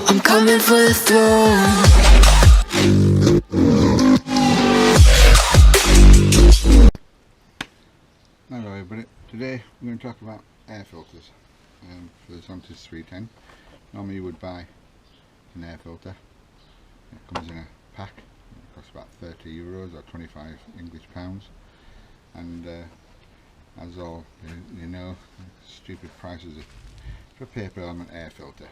I'm coming for the throne. Hello everybody, today we're going to talk about air filters for the Zontes 310. Normally you would buy an air filter, it comes in a pack, it costs about €30 or 25 English pounds, and as all you know, stupid prices for a paper element air filter.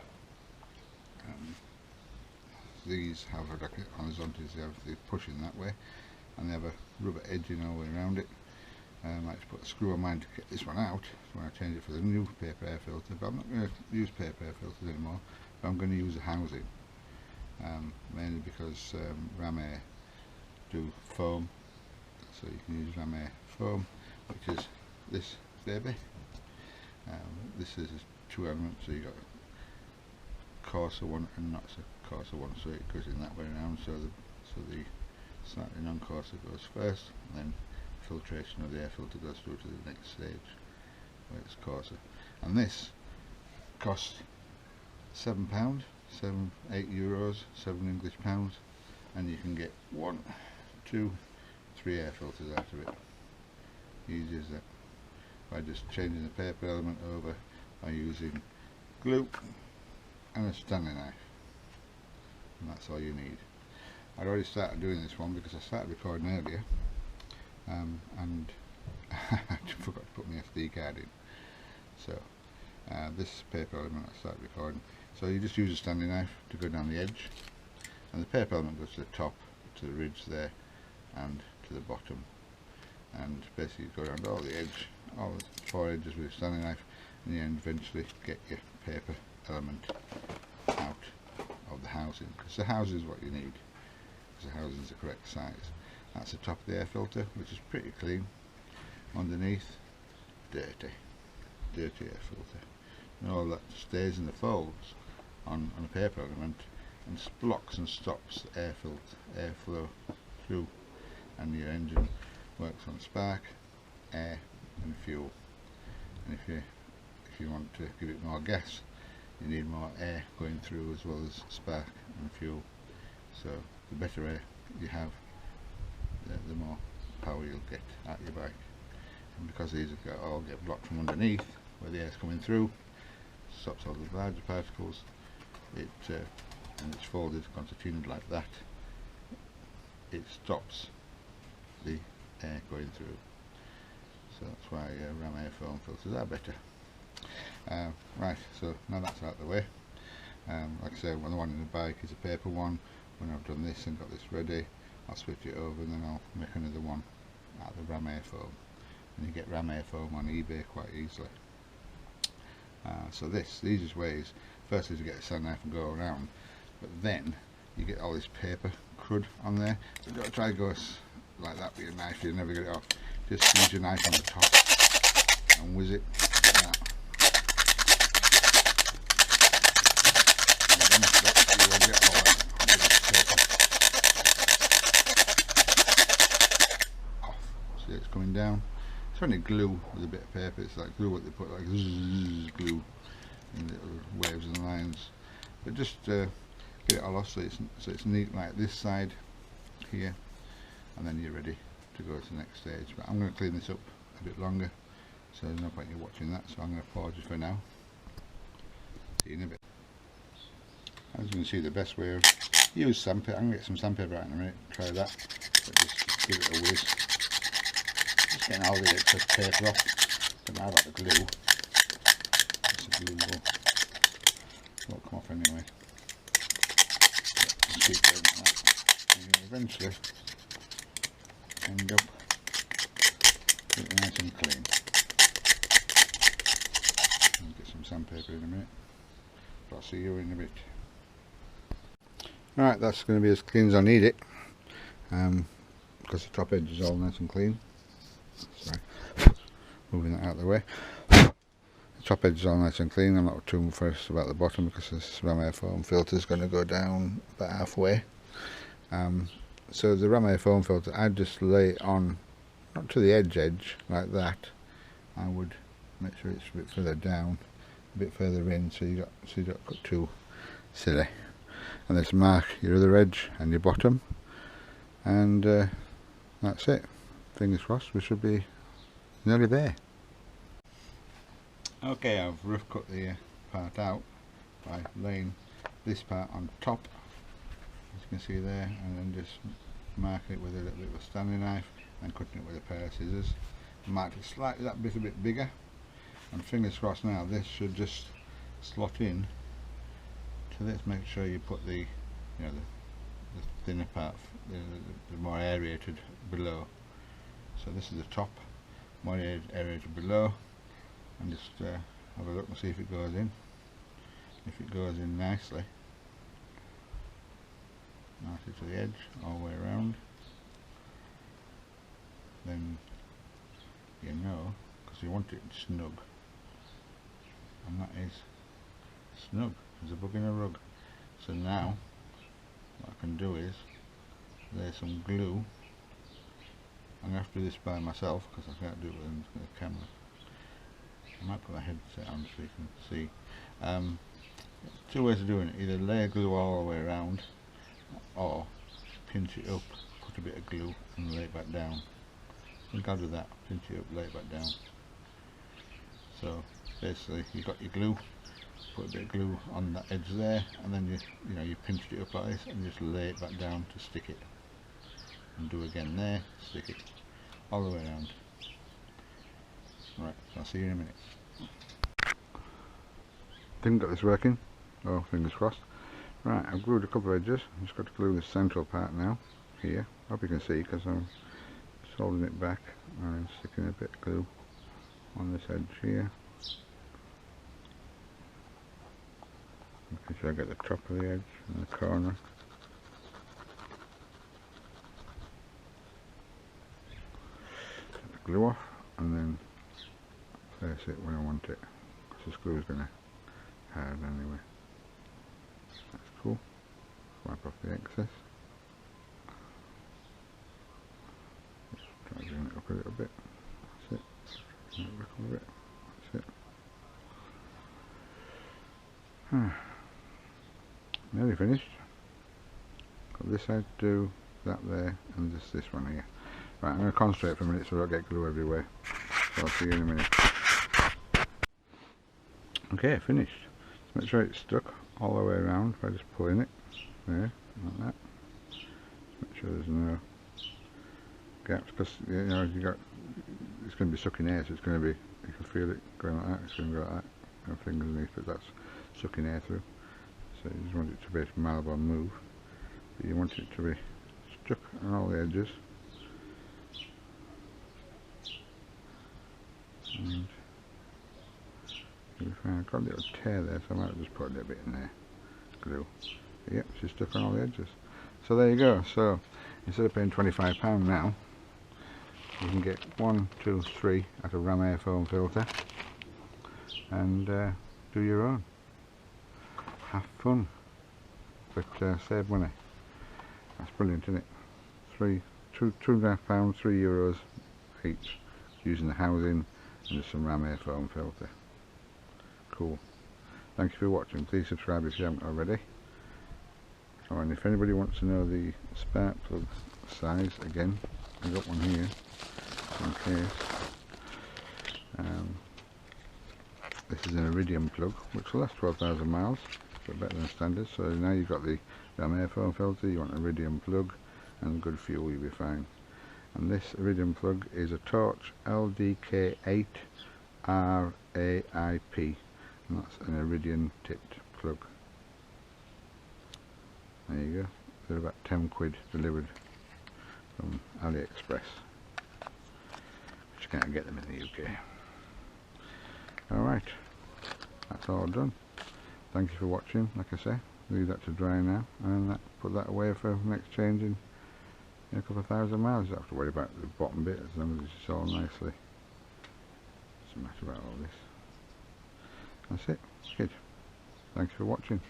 These have a like on the Zontes, they push in that way and they have a rubber edging all the way around it. I might just put a screw on mine to get this one out when I change it for the new paper air filter, but I'm not going to use paper air filters anymore, but I'm going to use a housing, mainly because Ram Air do foam, so you can use Ram Air foam, which is this baby. This is a 2 element, so you got coarser one and not so coarser one, so it goes in that way around, so the slightly non-coarser goes first, and then filtration of the air filter goes through to the next stage where it's coarser. And this costs £7, €8, 7 English pounds, and you can get 1, 2, 3 air filters out of it. Easy as that, by just changing the paper element over by using glue and a Stanley knife, and that's all you need. I'd already started doing this one because I started recording earlier, and I forgot to put my SD card in. So this paper element I started recording. So you just use a Stanley knife to go down the edge, and the paper element goes to the top, to the ridge there, and to the bottom, and basically go around all the edge, all the 4 edges with a Stanley knife, and you eventually get your paper element out of the housing, because the housing is what you need, because the housing is the correct size. That's the top of the air filter, which is pretty clean. Underneath, dirty air filter, and all that stays in the folds on a paper element and blocks and stops the airflow through, and your engine works on spark, air and fuel. And if you want to give it more gas, you need more air going through as well as spark and fuel. So the better air you have, the more power you'll get at your bike. And because these all get blocked from underneath where the air's coming through, stops all the larger particles, and it's folded, concertinaed like that, it stops the air going through. So that's why Ram Air foam filters are better. Right, so now that's out of the way. Like I say, when the one in the bike is a paper one. When I've done this and got this ready, I'll switch it over and then I'll make another one out of the Ram Air foam. And you get Ram Air foam on eBay quite easily. So the easiest way is firstly to get a sand knife and go around, but then you get all this paper crud on there. So don't try to go like that with your knife, you'll never get it off. Just use your knife on the top and whiz it like that. And then you will get all that paper off. See, it's coming down. It's only glue with a bit of paper. It's like glue what they put, like glue in little waves and lines. But just get it all off so it's neat like this side here, and then you're ready to go to the next stage. But I'm going to clean this up a bit longer, so there's no point in you watching that, so I'm going to pause it for now. See you in a bit. As you can see, the best way of use sandpaper. I'm going to get some sandpaper out in a minute, try that, but just give it a whiz. Just getting all the excess paper off, but now I've got the glue. The glue won't come off anyway. Just keep doing that, and you'll eventually end up with it nice and clean. I'll get some sandpaper in a minute, but I'll see you in a bit. Alright, that's going to be as clean as I need it, because the top edge is all nice and clean. Sorry, moving that out of the way. The top edge is all nice and clean. I'm not too fussed about the bottom because this Ram Air foam filter is going to go down about halfway. So the Ram Air foam filter, I'd just lay it on, not to the edge like that. I would make sure it's a bit further down, a bit further in, so you don't got too silly. And let's mark your other edge and your bottom, and that's it. Fingers crossed we should be nearly there. Okay, I've rough cut the part out by laying this part on top, as you can see there, and then just marking it with a little bit of a Stanley knife and cutting it with a pair of scissors. Marked it slightly that bit a bit bigger, and fingers crossed now this should just slot in to this. Make sure you put the the thinner part, the more aerated below. So this is the top, more aerated below, and just have a look and see if it goes in. If it goes in nicely to the edge all the way around, then you know, because you want it snug, and that is snug as a bug in a rug. So now what I can do is lay some glue. I'm going to have to do this by myself because I can't do it with a camera. I might put my headset on so you can see. Two ways of doing it: either lay glue all the way around, or pinch it up, put a bit of glue and lay it back down. I think I'll do that, pinch it up, lay it back down. So basically you've got your glue, put a bit of glue on that edge there, and then you pinched it up like this and just lay it back down to stick it, and do again there, stick it all the way around. Right, I'll see you in a minute. Didn't get this working, oh fingers crossed. Right, I've glued a couple of edges. I've just got to glue the central part now, here. Hope you can see because I'm just holding it back and sticking a bit of glue on this edge here. Making sure I get the top of the edge and the corner. Take the glue off and then place it where I want it, because this glue is going to hard anyway. That's cool. Wipe off the excess. Just try to bring it up a little bit. That's it. Bring it back a little bit. That's it. Nearly finished. Got this side to do, that there, and just this one here. Right, I'm going to concentrate for a minute so I don't get glue everywhere. So I'll see you in a minute. Okay, finished. Make sure it's stuck all the way around by just pulling it there, like that. Make sure there's no gaps, because it's going to be sucking air, so it's going to be, you can feel it going like that, it's going to go like that, no fingers underneath, but that's sucking air through. So you just want it to be malleable and move, but you want it to be stuck on all the edges. And I've got a little tear there, so I might just put a little bit in there, glue. But yep, she's stuck on all the edges. So there you go. So instead of paying £25 now, you can get 1, 2, 3 at a ram air foam filter and do your own. Have fun, but save money. That's brilliant, isn't it? £2.5, €3 each, using the housing and just some ram air foam filter. Cool. Thank you for watching. Please subscribe if you haven't already. Oh, and if anybody wants to know the spark plug size, again, I've got one here in case. This is an iridium plug which will last 12,000 miles, but better than standard. So now you've got the ram air foam filter, you want an iridium plug and good fuel, you'll be fine. And this iridium plug is a Torch LDK8 RAIP. And that's an iridium tipped plug. There you go. They're about 10 quid delivered from AliExpress, which you can't get them in the UK. Alright, that's all done. Thank you for watching. Like I say, leave that to dry now, and put that away for next change in a couple of thousand miles. You don't have to worry about the bottom bit as long as it's all nicely. Doesn't matter about all this. That's it. Good. Thank you for watching.